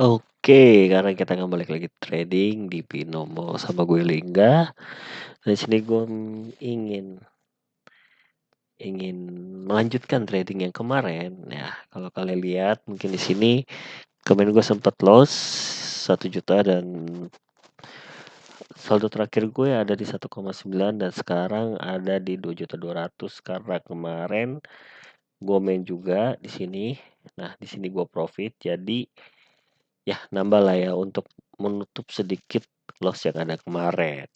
Oke, karena kita nggak balik lagi trading di Binomo sama gue Lingga. Di sini gue ingin ingin melanjutkan trading yang kemarin. Ya, kalau kalian lihat mungkin di sini kemarin gue sempat loss 1 juta dan saldo terakhir gue ada di 1,9 dan sekarang ada di 2.200.000 karena kemarin gue main juga di sini. Nah, di sini gue profit jadi ya nambah lah ya untuk menutup sedikit loss yang ada kemarin.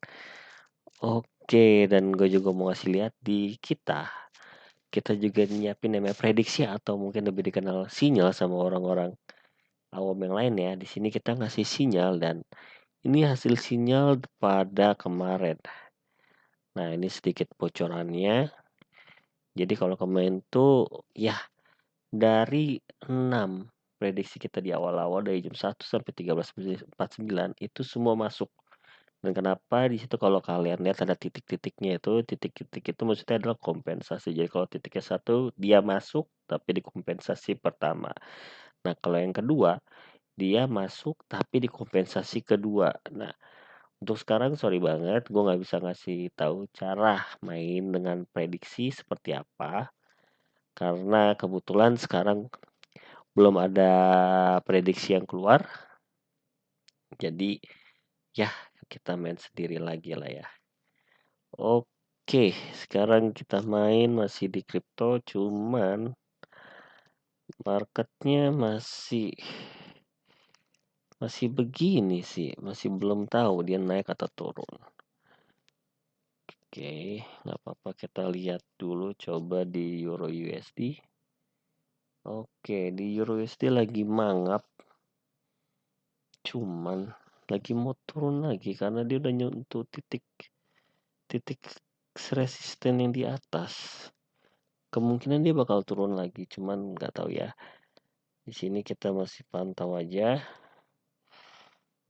Oke, dan gue juga mau ngasih lihat di kita juga nyiapin namanya prediksi atau mungkin lebih dikenal sinyal sama orang-orang awam yang lain ya. Di sini kita ngasih sinyal dan ini hasil sinyal pada kemarin. Nah, ini sedikit bocorannya. Jadi kalau kemarin tuh ya dari 6 prediksi kita di awal-awal dari jam 1 sampai 13.49 itu semua masuk. Dan kenapa di situ kalau kalian lihat ada titik-titiknya itu, titik-titik itu maksudnya adalah kompensasi. Jadi kalau titiknya 1 dia masuk tapi di kompensasi pertama. Nah, kalau yang kedua dia masuk tapi di kompensasi kedua. Nah, untuk sekarang sorry banget gue nggak bisa ngasih tahu cara main dengan prediksi seperti apa karena kebetulan sekarang belum ada prediksi yang keluar. Jadi ya kita main sendiri lagi lah ya. Oke, sekarang kita main masih di kripto, cuman marketnya masih begini sih, masih belum tahu dia naik atau turun. Oke, nggak apa-apa kita lihat dulu coba di Euro USD. Oke, di Euro USD lagi mangap, cuman lagi mau turun lagi karena dia udah nyentuh titik resisten yang di atas. Kemungkinan dia bakal turun lagi, cuman nggak tahu ya. Di sini kita masih pantau aja.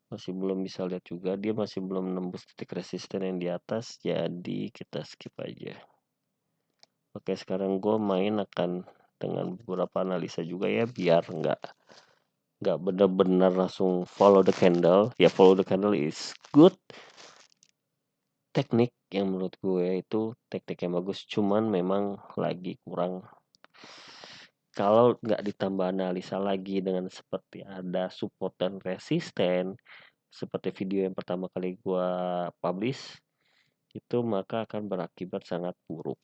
Masih belum bisa lihat juga, dia masih belum nembus titik resisten yang di atas, jadi kita skip aja. Oke, sekarang gue main akan dengan beberapa analisa juga ya, biar nggak benar-benar langsung follow the candle. Ya follow the candle is good. Teknik yang menurut gue itu teknik yang bagus, cuman memang lagi kurang. Kalau nggak ditambah analisa lagi dengan seperti ada support dan resisten, seperti video yang pertama kali gua publish, itu maka akan berakibat sangat buruk.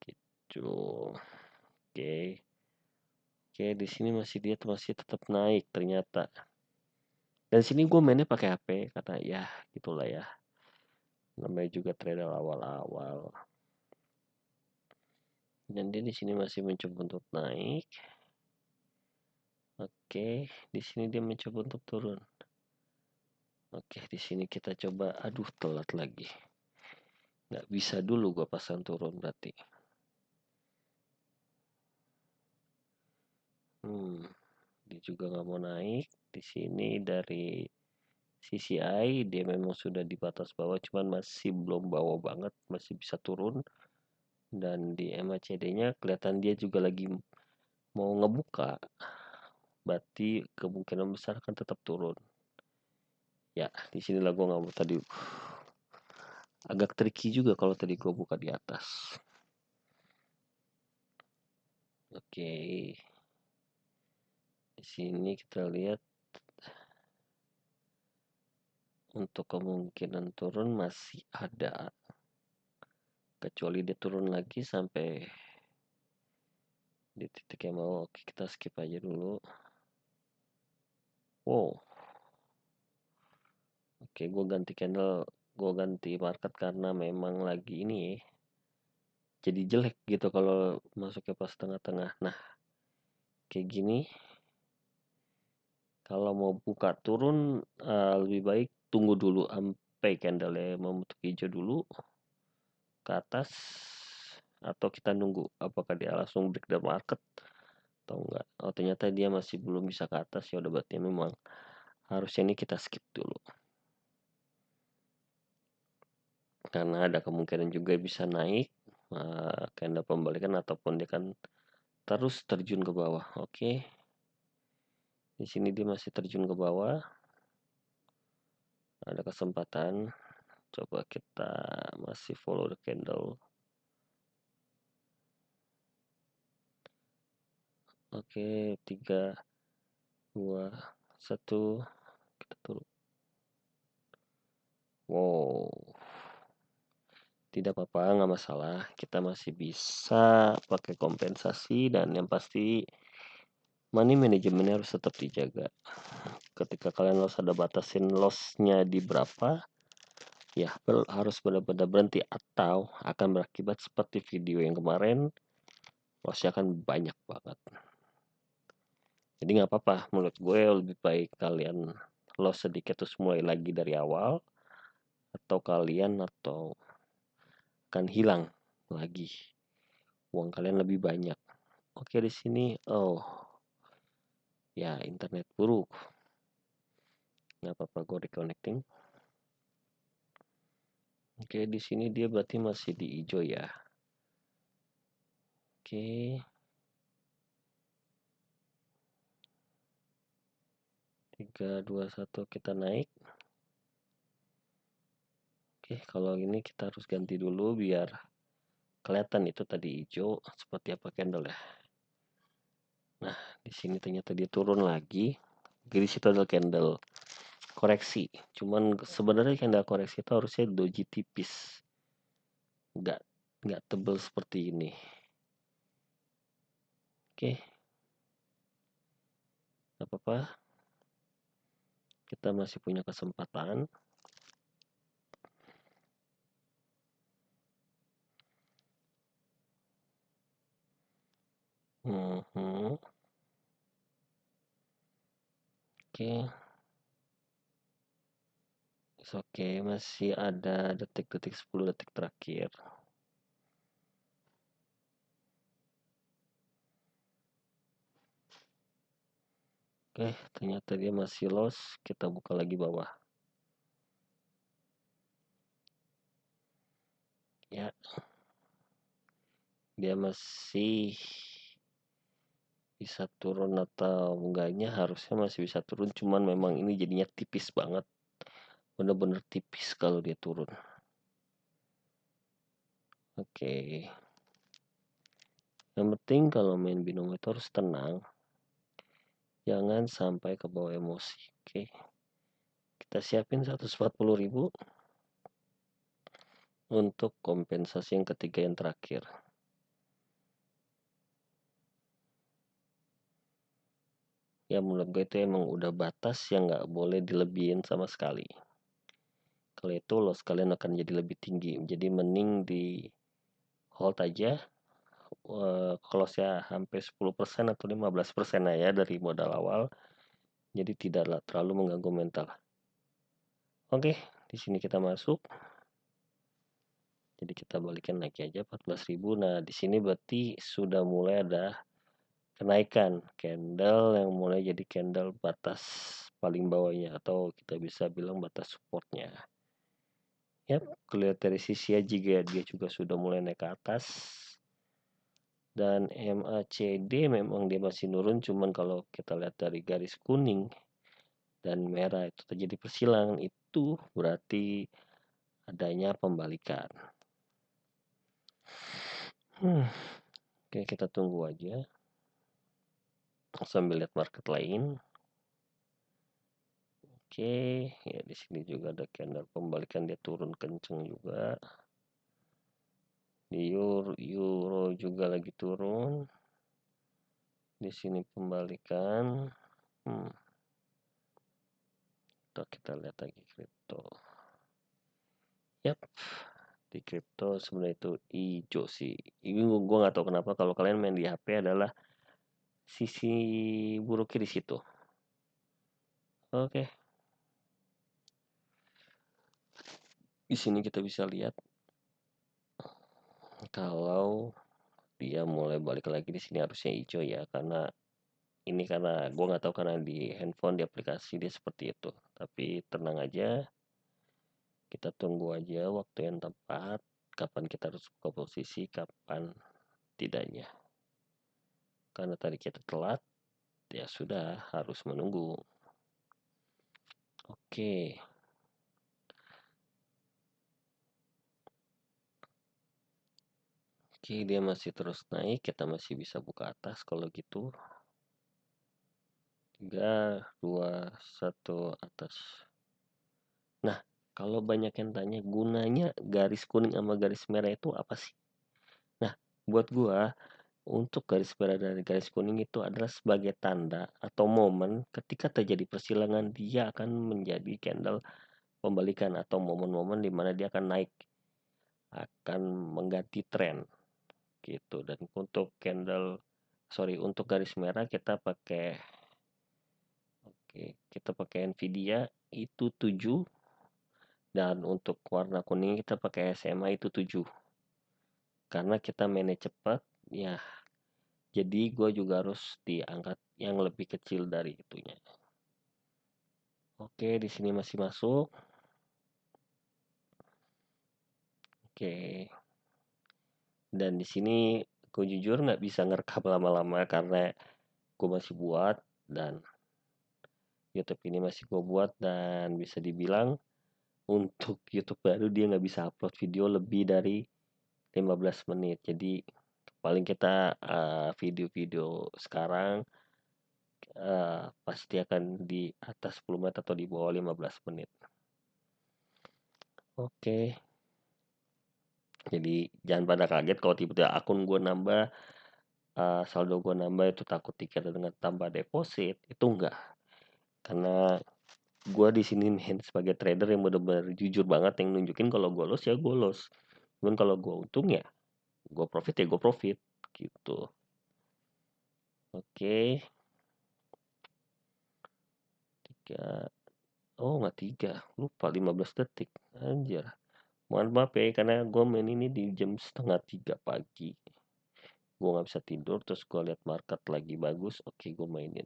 Gitu. Oke. Oke, di sini masih tetap naik ternyata. Dan sini gue mainnya pakai HP kata ya gitulah ya. Namanya juga trader awal-awal. Dan dia di sini masih mencoba untuk naik. Oke, di sini dia mencoba untuk turun. Oke, di sini kita coba. Aduh, telat lagi. Nggak bisa dulu gua pasang turun berarti. Dia juga nggak mau naik. Di sini dari CCI dia memang sudah di batas bawah, cuman masih belum bawah banget, masih bisa turun. Dan di MACD-nya kelihatan dia juga lagi mau ngebuka. Berarti kemungkinan besar akan tetap turun. Ya, di sinilah gua nggak mau tadi. Agak tricky juga kalau tadi gua buka di atas. Oke. Di sini kita lihat untuk kemungkinan turun masih ada. Kecuali dia turun lagi sampai di titik yang mau. Oke, kita skip aja dulu. Wow. Oke, gue ganti market karena memang lagi ini ya. Jadi jelek gitu kalau masuknya pas tengah-tengah. Nah, kayak gini. Kalau mau buka turun lebih baik tunggu dulu sampai candle membentuk hijau dulu ke atas, atau kita nunggu apakah dia langsung break the market atau enggak. Oh, ternyata dia masih belum bisa ke atas, ya udah berarti memang harusnya ini kita skip dulu. Karena ada kemungkinan juga bisa naik candle pembalikan ataupun dia kan terus terjun ke bawah. Oke. Di sini dia masih terjun ke bawah. Ada kesempatan. Coba kita masih follow the candle. Oke, 3, 2, 1. Kita turun. Wow. Tidak apa-apa, nggak masalah. Kita masih bisa pakai kompensasi dan yang pasti money manajemennya harus tetap dijaga. Ketika kalian ada batasin lossnya di berapa, ya harus benar-benar berhenti atau akan berakibat seperti video yang kemarin, lossnya akan banyak banget. Jadi nggak apa-apa, menurut gue lebih baik kalian loss sedikit terus mulai lagi dari awal, atau akan hilang lagi uang kalian lebih banyak. Oke, di sini ya internet buruk, nggak apa-apa, gue reconnecting. Oke, di sini dia berarti masih di hijau ya. Oke, 3, 2, 1, kita naik. Oke, kalau ini kita harus ganti dulu biar kelihatan itu tadi hijau seperti apa candle ya. Nah, di sini ternyata dia turun lagi. Di situ adalah candle koreksi. Cuman sebenarnya candle koreksi itu harusnya doji tipis. Nggak tebel seperti ini. Oke. Nggak apa-apa. Kita masih punya kesempatan. Oke. Oke, masih ada detik-detik 10 detik terakhir. Oke, ternyata dia masih loss. Kita buka lagi bawah. Ya. Dia masih bisa turun atau enggaknya, harusnya masih bisa turun, cuman memang ini jadinya tipis banget, bener-bener tipis kalau dia turun. Oke, yang penting kalau main binomo itu harus tenang, jangan sampai ke bawah emosi. Oke, kita siapin 140.000 untuk kompensasi yang ketiga, yang terakhir. Ya menurut gue itu emang udah batas yang nggak boleh dilebihin sama sekali. Kalau itu loss kalian akan jadi lebih tinggi, jadi mending di hold aja. Kalau saya hampir 10% atau 15% ya dari modal awal, jadi tidaklah terlalu mengganggu mental. Oke, di sini kita masuk, jadi kita balikan lagi aja 14.000. Nah, di sini berarti sudah mulai ada kenaikan candle yang mulai jadi candle batas paling bawahnya, atau kita bisa bilang batas supportnya. Ya, kelihatan dari sisi juga dia juga sudah mulai naik ke atas. Dan MACD memang dia masih nurun, cuman kalau kita lihat dari garis kuning dan merah itu terjadi persilangan, itu berarti adanya pembalikan. Oke, kita tunggu aja sambil lihat market lain. Oke, ya di sini juga ada candle pembalikan, dia turun kenceng juga. Di euro juga lagi turun. Di sini pembalikan. Kita lihat lagi kripto. Yap, di kripto sebenarnya itu hijau sih. Ini gue nggak tahu kenapa kalau kalian main di HP adalah sisi buruknya di situ. Oke. Di sini kita bisa lihat kalau dia mulai balik lagi di sini harusnya hijau ya, karena gue nggak tahu, karena di handphone, di aplikasi dia seperti itu. Tapi tenang aja, kita tunggu aja waktu yang tepat, kapan kita harus buka posisi, kapan tidaknya. Karena tadi kita telat, ya sudah harus menunggu. Oke. Oke, dia masih terus naik, kita masih bisa buka atas kalau gitu. 3, 2, 1, atas. Nah, kalau banyak yang tanya gunanya garis kuning sama garis merah itu apa sih? Nah, buat gua untuk garis merah dan garis kuning itu adalah sebagai tanda atau momen ketika terjadi persilangan dia akan menjadi candle pembalikan atau momen-momen di mana dia akan naik, akan mengganti tren gitu. Dan untuk untuk garis merah kita pakai Nvidia itu 7, dan untuk warna kuning kita pakai SMA itu 7. Karena kita mainnya cepat ya, jadi gue juga harus diangkat yang lebih kecil dari itunya. Oke, di sini masih masuk. Oke, dan di sini gue jujur nggak bisa ngerekam lama-lama karena gue masih buat, dan YouTube ini masih gue buat, dan bisa dibilang untuk YouTube baru dia nggak bisa upload video lebih dari 15 menit. Jadi paling kita video-video sekarang pasti akan di atas 10 menit atau di bawah 15 menit. Oke, jadi jangan pada kaget kalau tiba-tiba akun gue nambah, saldo gue nambah, itu takut dikira dengan tambah deposit. Itu enggak, karena gue di sini main sebagai trader yang benar-benar jujur banget, yang nunjukin kalau gue loss ya gue loss, cuman kalau gue untung ya gue profit ya gue profit gitu. Oke, 3, oh nggak 3, lupa 15 detik, anjir. Mohon maaf ya, karena gue main ini di jam setengah 3 pagi. Gue nggak bisa tidur, terus gue lihat market lagi bagus, oke gue mainin.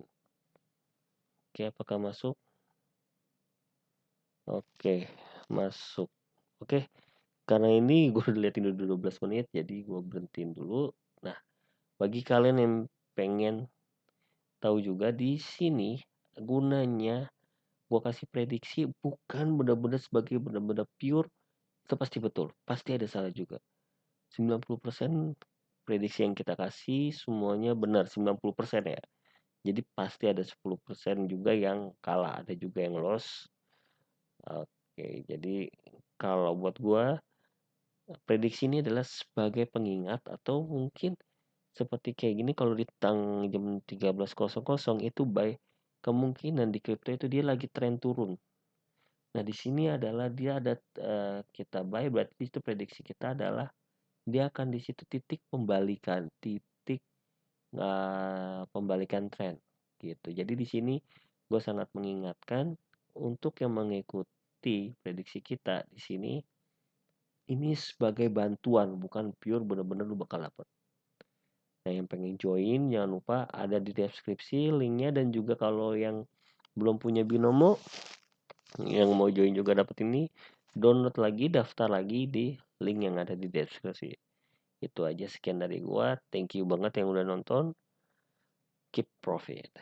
Oke, apakah masuk? Oke, masuk. Oke, karena ini gue udah liatin udah 12 menit, jadi gue berhentiin dulu. Nah, bagi kalian yang pengen tahu juga, di sini gunanya gue kasih prediksi bukan benar-benar sebagai benar-benar pure itu pasti betul, pasti ada salah juga. 90% prediksi yang kita kasih semuanya benar, 90% ya. Jadi pasti ada 10% juga yang kalah, ada juga yang loss. Oke, jadi kalau buat gua prediksi ini adalah sebagai pengingat, atau mungkin seperti kayak gini kalau di jam 13.00 itu buy, kemungkinan di crypto itu dia lagi tren turun. Nah, di sini adalah dia ada kita buy, berarti itu prediksi kita adalah dia akan di situ titik pembalikan tren gitu. Jadi di sini gue sangat mengingatkan untuk yang mengikuti prediksi kita di sini, ini sebagai bantuan, bukan pure bener-bener lu bakal dapat. Nah, yang pengen join jangan lupa ada di deskripsi linknya, dan juga kalau yang belum punya binomo yang mau join juga dapat ini, download lagi, daftar lagi di link yang ada di deskripsi. Itu aja, sekian dari gua, thank you banget yang udah nonton, keep profit.